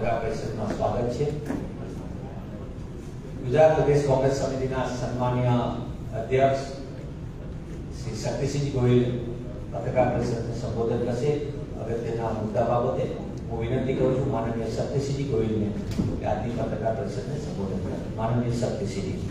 પત્રકાર પરિષદમાં સ્વાગત છે. ગુજરાત પ્રદેશ કોંગ્રેસ સમિતિના સન્માનીય અધ્યક્ષ શ્રી શક્તિસિંહ ગોહિલ પત્રકાર પરિષદને સંબોધન કરશે. અગત્યના મુદ્દા બાબતે હું વિનંતી કરું છું માનનીય શક્તિસિંહ ગોહિલને કે આજની પત્રકાર પરિષદને સંબોધન કરે. માનનીય શક્તિસિંહ.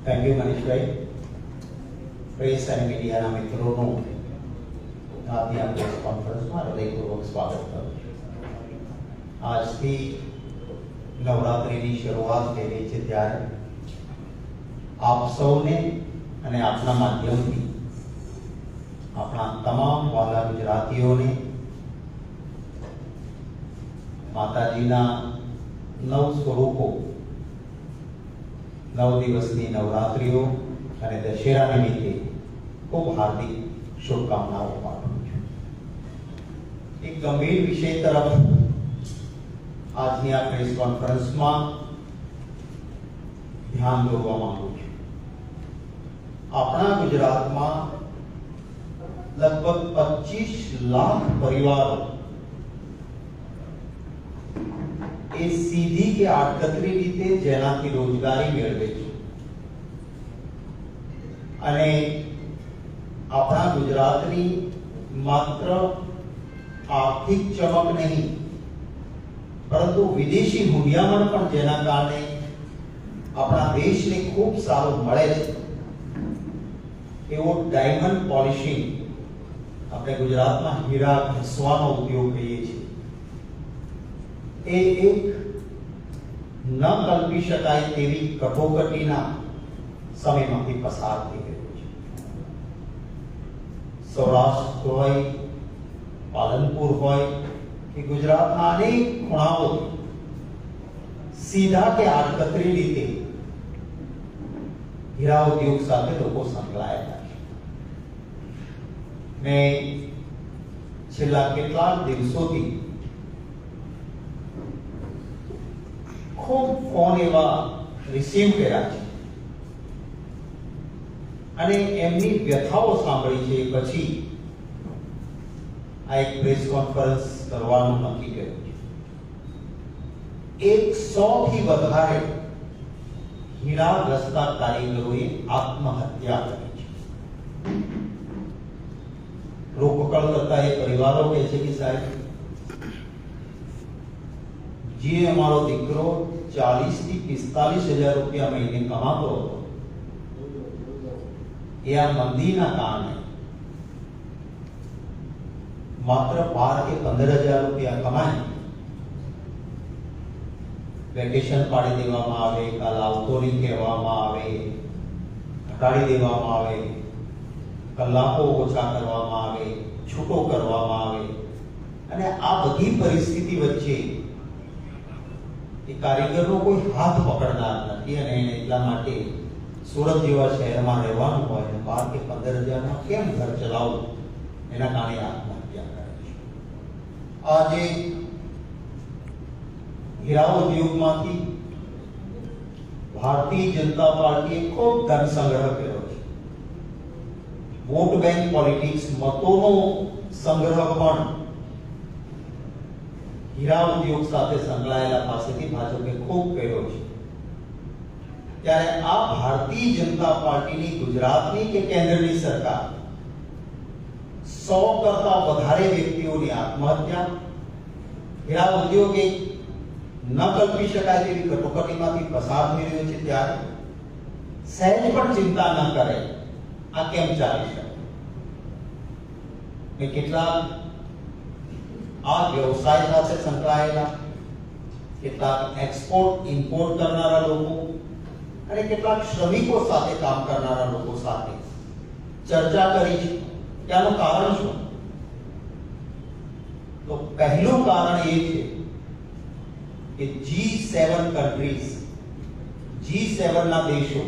थैंक यू मनीष भाई. प्रेस અને મીડિયાના મિત્રોનું આજની આ પ્રેસ કોન્ફરન્સમાં હૃદયપૂર્વક સ્વાગત કરું છું. આજથી નવરાત્રિની શરૂઆત થઈ રહી છે ત્યારે આપ સૌને અને આપના માધ્યમથી આપણા તમામ વાલા ગુજરાતીઓને માતાજીના નવ સ્વરૂપો, 9 દિવસની નવરાત્રિઓ અને દશેરા નિમિત્તે ખૂબ હાર્દિક શુભકામનાઓ પાઠવું છું. એક ગંભીર વિષય તરફ આજની આ પ્રેસ કોન્ફરન્સમાં ધ્યાન દોરવા માંગુ છું. આપણા ગુજરાતમાં લગભગ 25 લાખ પરિવારો એ સીધી કે આડકતરી રીતે જેનાથી રોજગારી મેળવે છે અને આપણા ગુજરાતની માત્ર આર્થિક ચમક નહીં પરંતુ વિદેશી હુંડિયામણ પણ જેના કારણે આપણા દેશને ખૂબ સારું મળે છે એવો ડાયમંડ પોલિશિંગ, આપણે ગુજરાતમાં હીરા ઘસવાનો ઉદ્યોગ કહીએ છીએ, એ એક ન કલ્પી શકાય તેવી કટોકટીના સમયમાંથી પસાર થઈ ગયો છે. સૌરાષ્ટ્ર હોય, પાલનપુર હોય કે ગુજરાતના અનેક ખૂણાઓ સીધા કે આડકતરી રીતે હીરા ઉદ્યોગ સાથે લોકો સંકળાયેલા છે. મેં છેલ્લા કેટલાક દિવસોથી ખૂબ ફોન એવા રિસીવ કર્યા છે અને એમની વ્યથાઓ સાંભળી છે. પછી આ એક પ્રેસ કોન્ફરન્સ કરવાનું નક્કી કર્યું છે. 100 થી વધારે હીરાગ્રસ્તા કારીગરોએ આત્મહત્યા કરી છે. રોકકળ કરતા એ પરિવારો કહે છે કે સાહેબ, જે અમારો દીકરો 40 થી 45 હજાર રૂપિયા મહિને કમાતો હતો એ આ મંદીના કારણે માત્ર 12 કે 15 હજાર રૂપિયા કમાય, વેકેશન પાડી દેવામાં આવે, કાલ આવતો નહીં કહેવામાં આવે, ઘટાડી દેવામાં આવે, કલાકો ઓછા કરવામાં આવે, છૂટો કરવામાં આવે અને આ બધી પરિસ્થિતિ વચ્ચે એ કારીગરનો કોઈ હાથ પકડનાર નથી અને એટલા માટે સુરત જેવા શહેરમાં રહેવાનું હોય અને 12 કે 15 હજારમાં કેમ ઘર ચલાવવું, એના કારણે આત્મહત્યા કરે છે. આજે હીરા ઉદ્યોગમાંથી ભારતીય જનતા પાર્ટીએ ખૂબ ધન સંગ્રહ કર્યો છે. વોટ બેંક પોલિટિક્સ, મતોનો સંગ્રહ પણ હીરા ઉદ્યોગ સાથે સંકળાયેલા પાસેથી ભાજપે ખૂબ કર્યો છે. ત્યારે આ ભારતીય જનતા પાર્ટીની ગુજરાતની કે કેન્દ્રની સરકાર 100 કરતા વધારે વ્યક્તિઓની આત્મહત્યા, હીરા ઉદ્યોગ એક ન કલ્પી શકાય તેવી કટોકટીમાંથી પસાર થઈ રહ્યો છે ત્યારે સહેજ પણ ચિંતા ન કરે આ કેમ ચાલી શકે. કેટલાક આ વ્યવસાય સાથે સંકળાયેલા, કેટલાક એક્સપોર્ટ ઇમ્પોર્ટ કરનારા લોકો અને કેટલાક શ્રમિકો સાથે કામ કરનારા લોકો સાથે ચર્ચા કરી છે. ત્યાંનું કારણ શું? તો પહેલું કારણ એ છે કે G7 કન્ટ્રીઝ, G7 ના દેશો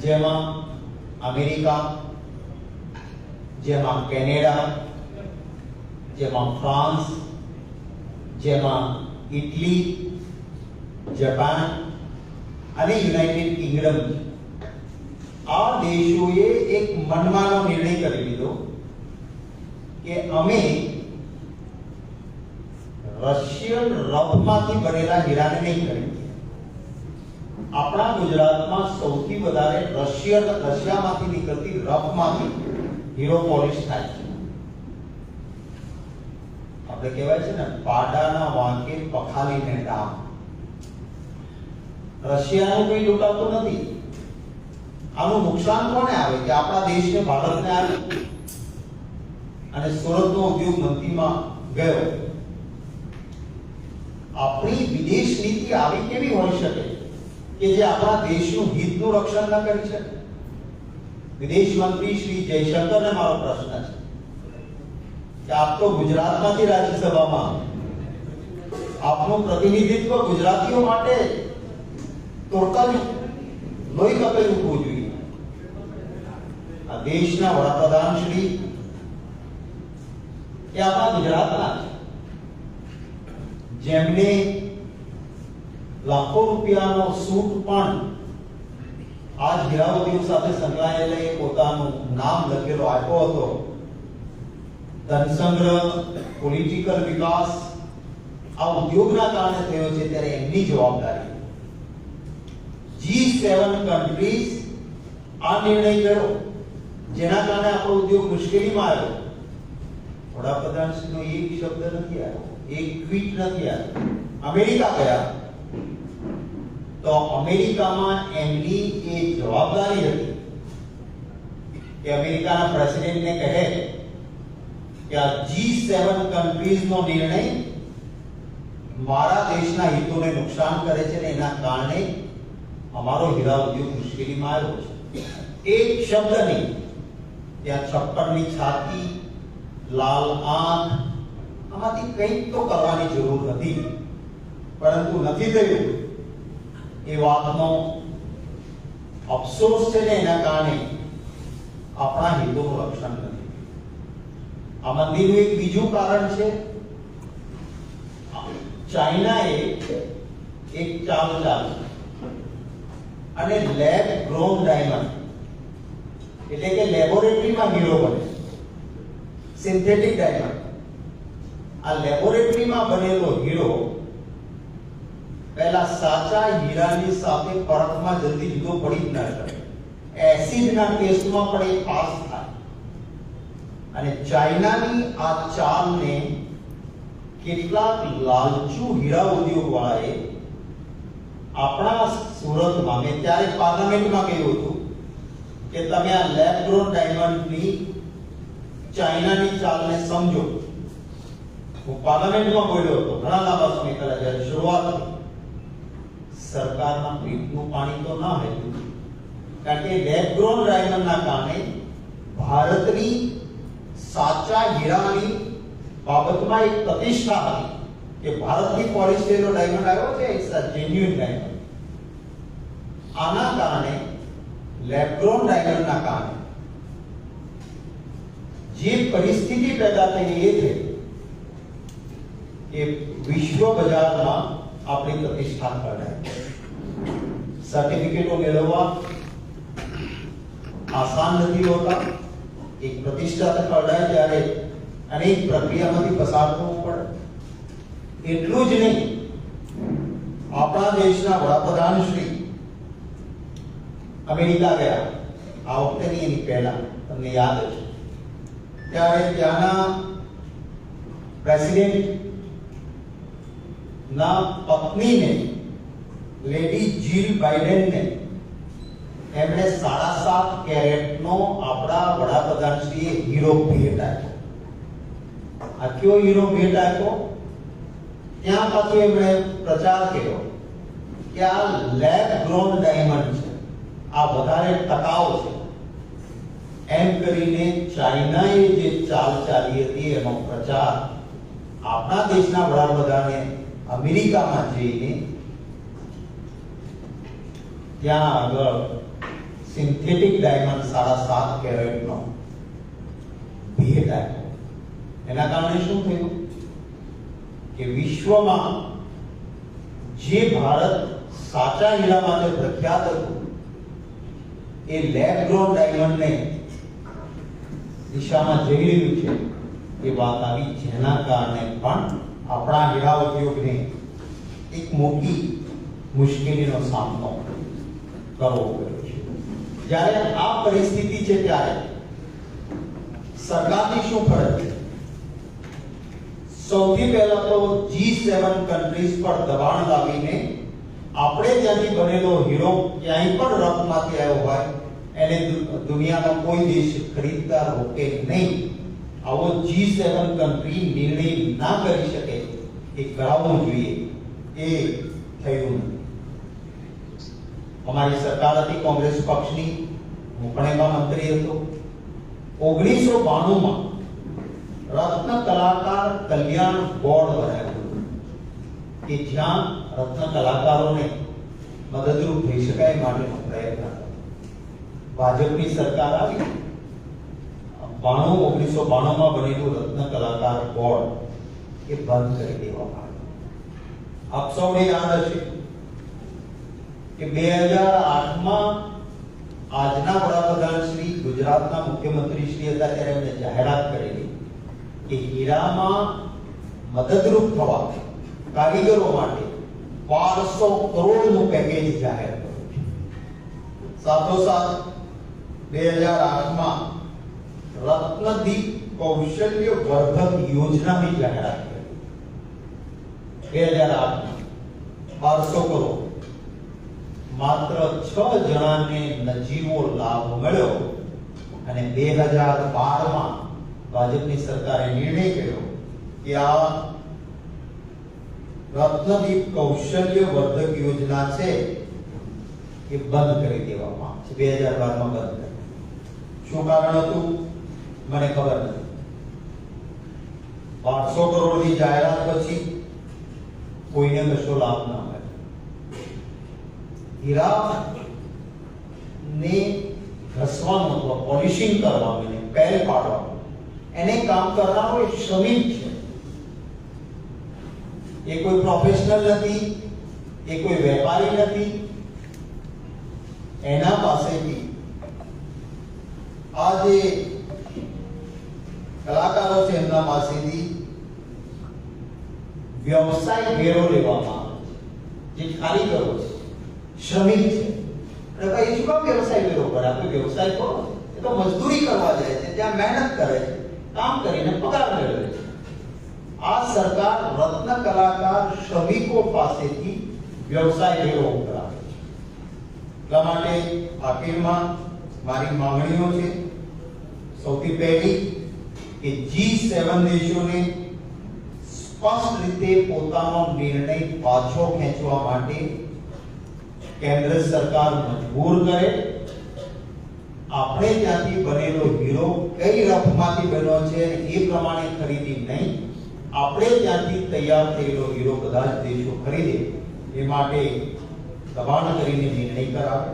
જેમાં અમેરિકા, જેમાં કેનેડા, જેમાં ફ્રાન્સ, જેમાં ઇટલી, જાપાન અને યુનાઇટેડ કિંગડમ, આ દેશોએ એક મનમાનો નિર્ણય કરી લીધો કે અમે રશિયન રફમાંથી બનેલા હીરાને નહીં ખરીદીએ. આપણા ગુજરાતમાં સૌથી વધારે રશિયામાંથી નીકળતી રફમાંથી હીરો પોલિશ થાય છે. આપણે કહેવાય છે ને, પાડાના વાંકે પખાલીને ડામ. રશિયાનું કોઈ લૂંટાતું નથી. આનું નુકસાન કોને આવે કે આપણા દેશને, ભારતને આવે. અને સુરતનો ઉદ્યોગ મંત્રીમાં ગયો. આપણી વિદેશ નીતિ આવી કેવી હોઈ શકે કે જે આપણા દેશનું હિતનું રક્ષણ ન કરી શકે? વિદેશ મંત્રી શ્રી જયશંકરને મારો પ્રશ્ન છે કે આપ તો ગુજરાતમાંથી રાજ્યસભામાં, આપનું પ્રતિનિધિત્વ ગુજરાતીઓ માટે તોડકાયું લોહી કપેલું હોવું જોઈએ. આ દેશના વડાપ્રધાન શ્રી એ આપણા ગુજરાતના, જેમને લાખો રૂપિયાનો સૂટ પણ આજ હીરા ઉદ્યોગ સાથે સંકળાયેલા પોતાનું નામ લખેલો આપ્યો હતો. ધન સંગ્રહ, પોલિટિકલ વિકાસ આ ઉદ્યોગના કારણે થયો છે, ત્યારે એમની જવાબદારી. G7 કન્ટ્રીઝ આ નિર્ણય કર્યો, જેના કારણે આપણો ઉદ્યોગ મુશ્કેલીમાં આવ્યો. વડાપ્રધાનશ્રીનો એક શબ્દ નથી આવ્યો, એક ટ્વીટ નથી આવ્યો. અમેરિકા ગયા તો અમેરિકામાં એમની એ જવાબદારી હતી કે અમેરિકાના પ્રેસિડેન્ટને કહે કે આ G7 કન્ટ્રીઝનો નિર્ણય મારા દેશના હિતોને નુકસાન કરે છે, અને એના કારણે અમારો હીરા ઉદ્યોગ મુશ્કેલીમાં આવ્યો છે. એક શબ્દ નહીં, ત્યાં છપ્પરની છાતી, લાલ આંખ, આમાંથી કંઈક તો કરવાની જરૂર હતી, પરંતુ નથી થયું. એ વાતનો અફસોસ છે ને, એના કારણે આપણા હિતોનું રક્ષણ નથી. આ મંદીનું એક બીજું કારણ છે, ચાઇનાએ એક ચાલ ચાલી અને લેબ ગ્રોન ડાયમંડ, એટલે કે લેબોરેટરીમાં હીરો બને, સિન્થેટિક ડાયમંડ. આ લેબોરેટરીમાં બનેલો હીરો પહેલા સાચા હીરાની સાથે પરખમાં જલ્દી જુદો પડી જ ન શકે. એસિડના ટેસ્ટમાં પણ એ પાસ થાય. અને ચાઇનાની આ ચાલને કેટલાક લાલચુ હીરા ઉદ્યોગ વાળાએ આપણા સુરતમાં, મેં ત્યારે પાર્લામેન્ટમાં કહ્યું હતું કે તમે આ લેબ ગ્રોન ડાયમંડની ચાઇનાની ચાલને સમજો. હું પાર્લામેન્ટમાં બોલ્યો હતો ઘણા લાંબા સમય પહેલા, જ્યારે શરૂઆત થઈ. સરકારના પેટનું પાણી તો ના હતું, કારણ કે લેબ ગ્રોન ડાયમંડના કારણે ભારતની સાચા હીરાની બાબતમાં એક પ્રતિષ્ઠા હતી કે ભારતથી પોલિશ થયેલો ડાયમંડ આવ્યો છે, ઇટ્સ અ જેન્યુઇન ડાયમંડ. આના કારણે લેબ ગ્રોન ડાયમંડના કારણે જે પરિસ્થિતિ પેદા થઈ એ છે કે વિશ્વ બજારમાં આપણી પ્રતિષ્ઠા કરાય. સર્ટિફિકેટો મેળવવા આસાન નથી હોતા. એક પ્રતિષ્ઠા કરાય ત્યારે અનેક પ્રક્રિયામાંથી પસાર થવું પડે. એટલું જ નહીં, આપણા દેશના વડાપ્રધાન શ્રી અમેરિકા ગયા આ વખતેની એની પહેલા, તમને યાદ હશે, ત્યારે ત્યાંના પ્રેસિડેન્ટ ના પત્નીને, લેડી જીલ બાઇડેનને, એમણે 7.5 કેરેટનો આપણા વડાપ્રધાનશ્રીએ હીરો ભેટ આપ્યો. આ કયો હીરો ભેટ આપ્યો? ત્યાં પાછો એમણે પ્રચાર કર્યો કે આ લેબ ગ્રોન ડાયમંડ છે, આ વધારે ટકાઉ છે. એમ કરીને ચાઇનાએ જે ચાલ ચાલી હતી એનો પ્રચાર આપણા દેશના વડાપ્રધાને અમેરિકામાં જઈને ત્યાં આગળ સિન્થેટિક ડાયમંડ 7.5 કેરેટનો રાખ્યો. એના કારણે શું થયું કે વિશ્વમાં જે ભારત સાચા હીરા માટે પ્રખ્યાત હતું એ લેબ ગ્રોન ડાયમંડને દિશામાં જઈ રહ્યું છે એ વાત આવી, જેના કારણે પણ આપણા હીરા ઉદ્યોગને એક મોટી મુશ્કેલીનો સામનો કરવો પડ્યો છે. જ્યારે આ પરિસ્થિતિ છે ત્યારે સરકારની શું ફરજ છે? સૌથી પહેલા તો G7 કન્ટ્રીઝ પર દબાણ લાવીને આપણે ત્યાંથી બનેલો હીરો ક્યાંય પણ રફમાંથી આવ્યો હોય એને દુનિયાનો કોઈ દેશ ખરીદતા રોકે નહીં. આવો G7 કન્ટ્રી નિર્ણય ના કરી શકે એ કરાવવું જોઈએ, એ થયું નથી. અમારી સરકાર હતી કોંગ્રેસ પક્ષની, હું પણ એમાં મંત્રી હતો. 1992 માં રત્ન કલાકાર કલ્યાણ બોર્ડ બનાવ્યું કે જ્યાં રત્ન કલાકારોને મદદરૂપ થઈ શકાય માટેનો પ્રયત્ન હતો. ભાજપની સરકાર આવી, 1992 માં બનેલું રત્ન કલાકાર બોર્ડ એ બંધ કરી દેવામાં આવ્યું. આપ સૌને યાદ હશે કે 2008 માં આજના વડાપ્રધાન શ્રી, ગુજરાતના મુખ્યમંત્રી શ્રી હતા ત્યારે એમને જાહેરાત કરેલી કે હીરામાં મદદરૂપ થવા કારીગરો માટે 1200 કરોડનું પેકેજ જાહેર કર્યું. સાથોસાથ 2008 માં રત્નદીપ કૌશલ્ય વર્ધક યોજનાની જાહેરાત કરી. 2008 માં 1200 કરોડ, માત્ર 6 જણાને નજીવો લાભ મળ્યો. અને 2012 માં ભાજપની સરકારે નિર્ણય કર્યો કે આ રત્નદીપ કૌશલ્ય વર્ધક યોજના છે એ બંધ કરી દેવામાં આવે છે. 2012 માં બંધ કરી. શું કારણ હતું મને ખબર નથી. 1200 કરોડની જાહેરાત પછી કોઈને કશો લાભ ના મળે. હીરા ને ઘસવાનું અથવા પોલિશિંગ કરવાનું, એને પેલ પાડવાનું, એને કામ કરનારો એક શ્રમિક છે. એ કોઈ પ્રોફેશનલ નથી, એ કોઈ વેપારી નથી. એના પાસેથી આ જે કલાકારો છે એમના પાસેથી વ્યવસાય વેરો લેવામાં આવે છે. જે કારીગરો છે, શ્રમિક છે, અને ભાઈ શું કામ વ્યવસાય વેરો કરે? આપણે વ્યવસાય કરો, એ તો મજદૂરી કરવા જાય છે, ત્યાં મહેનત કરે છે, કામ કરીને પગાર મેળવે છે. આ સરકાર રત્ન કલાકાર શ્રમિકો પાસેથી વ્યવસાય વેરો ઉઘરાવે છે. એટલા માટે આખીરમાં મારી માંગણીઓ છે. સૌથી પહેલી કે G7 દેશોને સ્પષ્ટ રીતે પોતાનો નિર્ણય પાછો ખેંચવા માટે કેન્દ્ર સરકાર મજબૂર કરે. આપણે ત્યાંથી બનેલો હીરો કઈ રફમાંથી બન્યો છે એ પ્રમાણે ખરીદી નહીં, આપણે ત્યાંથી તૈયાર થયેલો હીરો બધા જ દેશો ખરીદે એ માટે દબાણ કરીને નિર્ણય કરાવે.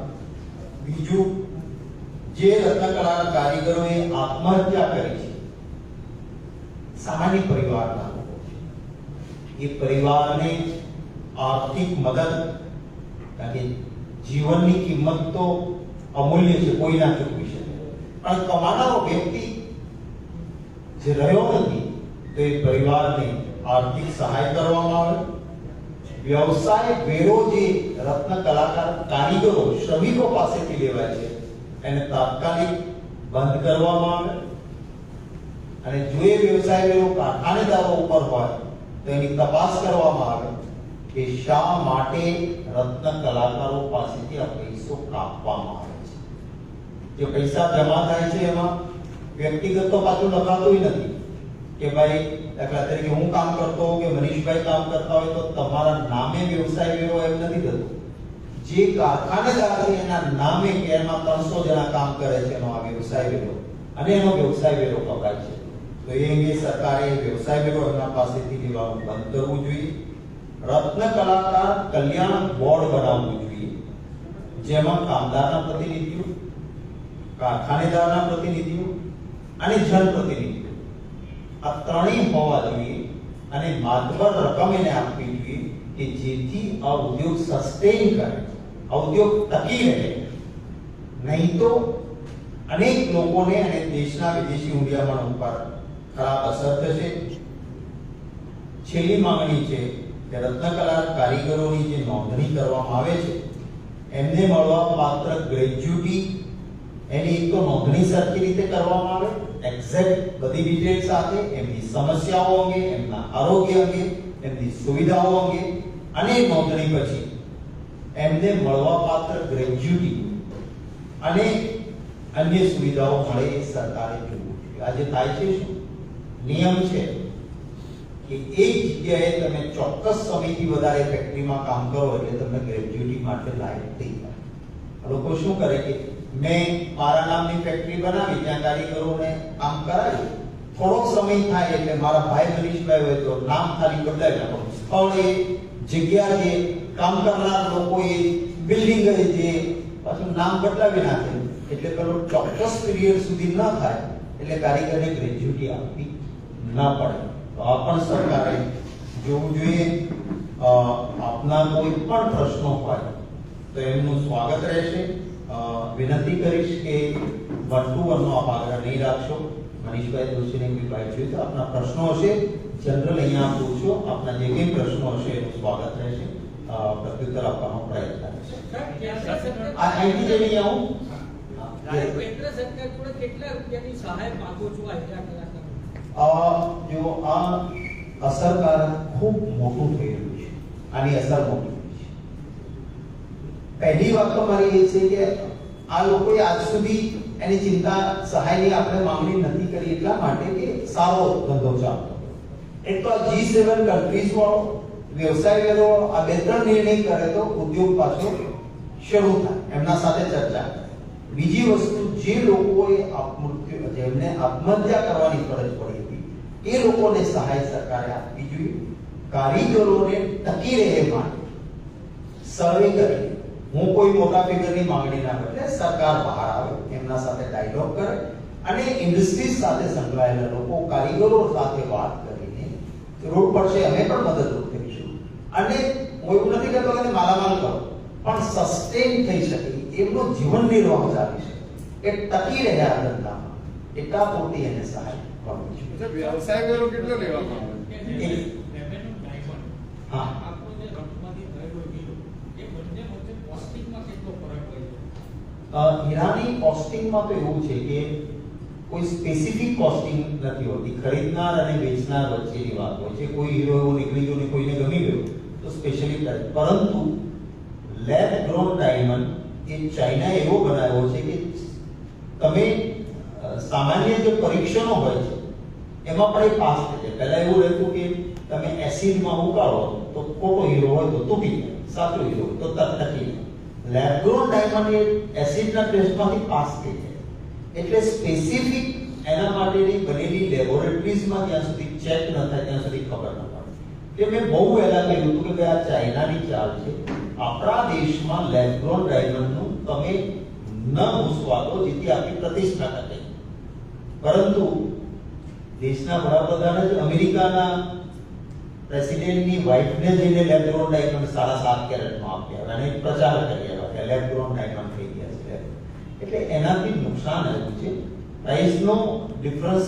બીજું, જે રત્નકલા કારીગરોએ આત્મહત્યા કરી છે, સામાન્ય પરિવારના લોકો છે, એ પરિવારને આર્થિક મદદ, કારણ કે જીવનની કિંમત તો અમૂલ્ય છે, કોઈ ના ચૂકવી શકે, પણ કમાનારો વ્યક્તિ જે રહ્યો નથી તો એ પરિવારને આર્થિક સહાય કરવામાં આવે. વ્યવસાય વેરો જે રત્ન કલાકાર કારીગરો શ્રમિકો પાસેથી લેવાય છે એને તાત્કાલિક બંધ કરવામાં આવે. અને જો એ વ્યવસાય વેરો કારખાનેદારો ઉપર હોય તો એની તપાસ કરવામાં આવે કે શા માટે રત્ન કલાકારો પાસેથી આ પૈસો કાપવામાં આવે છે. જે પૈસા જમા થાય છે એમાં વ્યક્તિગત તો પાછું લખાતું નથી કે ભાઈ દાખલા તરીકે હું કામ કરતો હોઉં કે મનીષભાઈ કામ કરતા હોય તો તમારા નામે વ્યવસાય વેરો એમ નથી થતો. જે કારખાનેદાર છે એના નામે કે એમાં 300 જણા કામ કરે છે એનો આ વ્યવસાય વેરો, અને એનો વ્યવસાય વેરો કપાય છે. તો એ અંગે સરકારે વ્યવસાય વેરો એમના પાસેથી લેવાનું બંધ કરવું જોઈએ. રત્ન કલાકાર કલ્યાણ બોર્ડ બનાવવું જોઈએ, જેમાં કામદારના પ્રતિનિધિઓ, કારખાનેદારના પ્રતિનિધિઓ અને જનપ્રતિનિધિઓ આ ત્રણેય હોવા જોઈએ અને માતબર રકમ એને આપવી જોઈએ કે જેથી આ ઉદ્યોગ સસ્ટેન કરે, આ ઉદ્યોગ ટકી રહે. નહીં તો અનેક લોકોને અને દેશના વિદેશી મૂડીરોકાણ ઉપર ખરાબ અસર થશે. છેલ્લી માંગણી છે કે રત્નકલા કારીગરોની જે નોંધણી કરવામાં આવે છે એમને મળવાપાત્ર ગ્રેજ્યુટી એની એક તો નોંધણી સરખી રીતે કરવામાં આવે, એક્ઝેક્ટ બધી ડિટેલ સાથે, એમની સમસ્યાઓ અંગે, એમના આરોગ્ય અંગે, એમની સુવિધાઓ અંગે, અને નોંધણી પછી એમને મળવાપાત્ર ગ્રેજ્યુટી અને અન્ય સુવિધાઓ મળે એ સરકારે જોવું જોઈએ. આજે થાય છે શું? નિયમ છે કે એક જગ્યાએ તમે ચોક્કસ સમયથી વધારે ફેક્ટરીમાં કામ કરો એટલે તમને ગ્રેજ્યુટી માટે લાયક થઈ જાય. લોકો શું કરે કે મેં મારા નામની ફેક્ટરી બનાવી, ત્યાં કારીગરોને કામ કરાવ્યું, થોડોક સમય થાય એટલે મારા ભાઈ મનીષભાઈ હોય તો નામ ખાલી બદલાવી નાખો, સ્થળ એ, જગ્યા જે, કામ કરનાર લોકો એ, બિલ્ડિંગ જે, પાછું નામ બદલાવી નાખે એટલે પેલો ચોક્કસ પીરિયડ સુધી ન થાય એટલે કારીગરને ગ્રેજ્યુટી આપવી ન પડે. તો આ પણ સરકારે જોવું જોઈએ. આપના કોઈ પણ પ્રશ્નો હોય તો એમનું સ્વાગત રહેશે. વિનંતી કરીશ કે 1-to-1 નો આપ આગ્રહ નહીં રાખશો. મનીષભાઈ દોશીને કોઈ બાઈટ જોઈએ તો આપના પ્રશ્નો હશે જનરલ અહીંયા પૂછો. આપના જે કંઈ પ્રશ્નો હશે એનું સ્વાગત રહેશે, પ્રત્યુત્તર આપવાનો પ્રયત્ન રહેશે. આ અહીંથી જઈને આવું કેન્દ્ર સરકાર જોડે કેટલા રૂપિયાની સહાય માંગો છો આ હીરા કલાકાર? જો આ અસરકારક ખૂબ મોટું થઈ રહ્યું છે, આની અસર મોટી છે. પહેલી વાત તો મારી એ છે કે આ લોકોએ આજ સુધી એની ચિંતા સહાયની આપણે માંગણી નથી કરી એટલા માટે કે સારો ધંધો ચાલતો. એક તો G7 કન્ટ્રીઝ વાળો વ્યવસાય વેરો આ 2-3 નિર્ણય કરે તો ઉદ્યોગ પાછો શરૂ થાય, એમના સાથે ચર્ચા કરે. બીજી વસ્તુ, જે લોકોએ જેમને આત્મહત્યા કરવાની ફરજ પડી હતી એ લોકોને સહાય સરકારે આપવી જોઈએ. કારીગરોને ટકી રહે માટે સર્વે કરી, હું કોઈ મોટા ફિગરની માંગણી ના કરે, સરકાર બહાર આવે, એમના સાથે ડાયલોગ કરે અને ઇન્ડસ્ટ્રીઝ સાથે સંકળાયેલા લોકો, કારીગરો સાથે વાત કરીને જરૂર પડશે અમે પણ મદદરૂપ કરીશું. અને હું એવું નથી કહેતો કે માલામાલ કરો, પણ સસ્ટેન થઈ શકે, એમનું જીવન નિર્વાહ ચાલી શકે, એ ટકી રહ્યા ધંધામાં, એટલા પૂરતી એને સહાય કરવી જોઈએ. વ્યવસાય વેરો કેટલો લેવામાં આવે? હા, આપણો જે રફમાંથી થયેલો હીરો એ બંને વચ્ચે કોસ્ટિંગમાં કેટલો ફરક હોય છે? હીરાની કોસ્ટિંગમાં તો એવું છે કે કોઈ સ્પેસિફિક કોસ્ટિંગ નથી હોતી, ખરીદનાર અને વેચનાર વચ્ચેની વાત હોય છે. કોઈ હીરો એવો નીકળી ગયો ને કોઈને ગમી ગયો તો સ્પેશિયલી કરે. પરંતુ લેબ ગ્રોન ડાયમંડ એ ચાઇના એવો બનાવ્યો છે કે તમે સામાન્ય જે પરીક્ષણો હોય છે એમાં પણ એ પાસ થઈ જાય. પહેલા એવું રહેતું કે તમે એસિડમાં ઉકાળો તો ખોટો હીરો હોય તો તૂટી જાય, સાચો હીરો હોય તો ટકી જાય. લેબ ગ્રોન ડાયમંડ એ એસિડના ટેસ્ટમાંથી પાસ થઈ જાય. એટલે સ્પેસિફિક એના માટેની બનેલી લેબોરેટરીઝમાં ત્યાં સુધી ચેક ન થાય ત્યાં સુધી ખબર ન પડે. કે મેં બહુ વહેલા કહ્યું હતું કે આ ચાઇનાની ચાલ છે, આપણા દેશમાં લેબ ગ્રોન ડાયમંડનું તમે ન ઘૂસવા દો જેથી આપણી પ્રતિષ્ઠા ટકે. પરંતુ દેશના વડાપ્રધાને જ અમેરિકાના પ્રેસિડેન્ટની વાઇફને જઈને લેબ ગ્રોન ડાયમંડ 7.5 કેરેટમાં આપ્યા અને પ્રચાર કર્યા કે લેબ ગ્રોન ડાયમંડ થઈ ગયા છે. એટલે એનાથી નુકસાન આવ્યું છે. પ્રાઇસનો ડિફરન્સ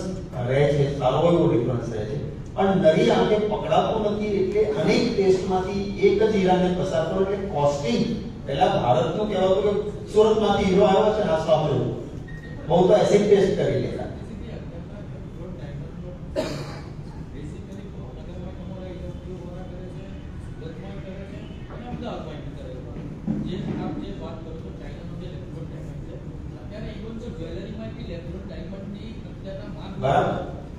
રહે છે, સારો એવો ડિફરન્સ રહે છે, પણ નરી આંખે પકડાતું નથી. એટલે અનેક ટેસ્ટમાંથી એક જ હીરાને પસાર કરો એટલે કોસ્ટિંગ. પહેલા ભારતનું કહેવાતું કે સુરતમાંથી હીરો આવ્યો છે, આ સાંભળ્યું, બહુ તો એસિડ ટેસ્ટ કરી લેતા. બરાબર,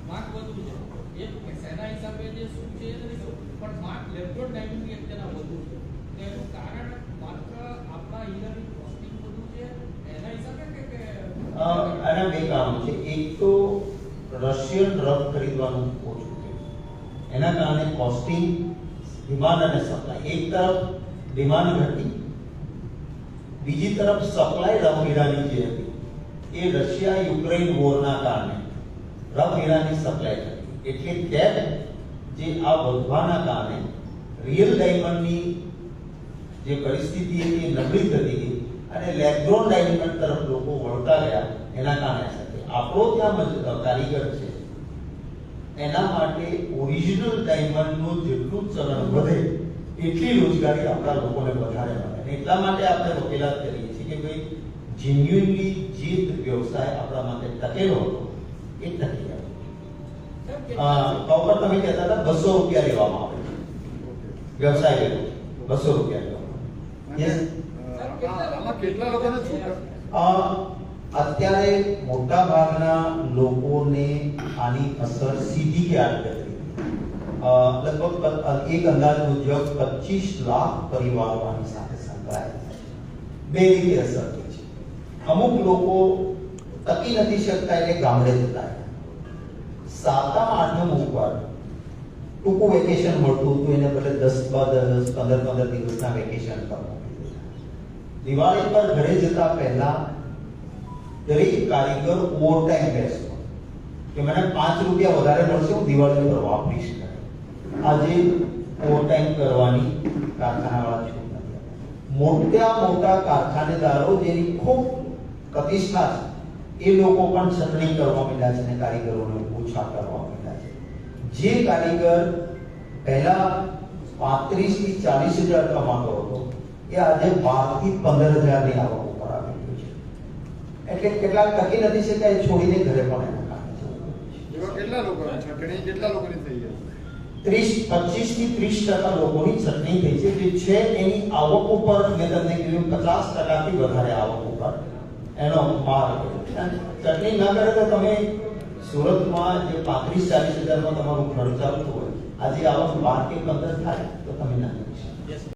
માર્ક વધુ છે. એ સેના હિસાબે જે શું છે એ નથી ખબર, પણ માર્ક લેબ્રોન ડાયમંડની અત્યારના વધુ છે. એનું કારણ માત્ર આપણા હીરાની કોસ્ટિંગ વધુ છે એના હિસાબે કે આના બે કારણો છે. એક તો રશિયન રફ ખરીદવાનું ઓછું થયું, એના કારણે કોસ્ટિંગ, ડિમાન્ડ અને સપ્લાય. એક તરફ ડિમાન્ડ ઘટી, બીજી તરફ સપ્લાય રફ હીરાની જે હતી એ રશિયા યુક્રેન વોરના કારણે રફ હીરાની સપ્લાય ઘટી. એટલે કેપ જે આ વધવાના કારણે રિયલ ડાયમંડની જે પરિસ્થિતિ હતી એ નબળી થતી ગઈ અને લેબ્રોન ડાયમંડ તરફ લોકો વળતા ગયા. એના કારણે સાથે આપણો ત્યાં કારીગર છે એના માટે ઓરિજિનલ ડાયમંડનું જેટલું ચલણ વધે એટલી રોજગારી આપણા લોકોને વધારે મળે. અને એટલા માટે આપણે વકીલાત કરીએ છીએ કે ભાઈ જેન્યુઇનલી જે વ્યવસાય આપણા માટે ટકેલો હતો એ ટકી ગયો. ઉપર તમે કહેતા હતા 200 રૂપિયા લેવામાં આવે વ્યવસાય વેરો 200 રૂપિયા લેવામાં. Yes. આમાં કેટલા લોકોને છૂટ? અત્યારે મોટા ભાગના લોકોને આની અસર સીધી કે આડકતરી લગભગ એક અંદાજ મુજબ 25 લાખ પરિવારો આની સાથે સંકળાયેલા છે. બે રીતે અસર થઈ છે. અમુક લોકો ટકી નથી શકતા એટલે ગામડે જતા રહ્યા. 7મા 8મા ઉપર ટૂંકું વેકેશન મળતું હતું એને બદલે 10-15 દિવસના વેકેશન કરવું. દિવાળી પર ઘરે જતા પહેલા દરેક કારીગર ઓવરટાઈમ બેસતો કે મને 5 રૂપિયા વધારે મળશે, હું દિવાળી પર વાપરીશ. આજે ઓવરટાઈમ કરવાની કારખાનાવાળા છૂટ નથી. મોટા કારખાનેદારો જેની ખૂબ પ્રતિષ્ઠા છે એ લોકો પણ છટણી કરવા માંડ્યા છે અને કારીગરોને ઓછા કરવા માંડ્યા છે. જે કારીગર પહેલા 35 થી 40 હજાર કમાતો હતો એ આજે 12 થી 15 હજારની આવક ઉપર આવી ગયો છે. એટલે કેટલાક ટકી નથી શકતા એ છોડીને ઘરે પણ એના કામે છે. એવા કેટલા લોકો છટણી કેટલા લોકોની થઈ છે? 25 થી 30% લોકોની છટણી થઈ છે. જે છે એની આવક ઉપર મેં તમને કીધું 50% થી વધારે આવક ઉપર એનો માર ચટણી ના કરે તો તમે સુરતમાં જે 35-40 હજારમાં તમારું ઘર ચાલતું હોય આજે આવક 12 કે 15 થાય તો તમે ના કરી શકો.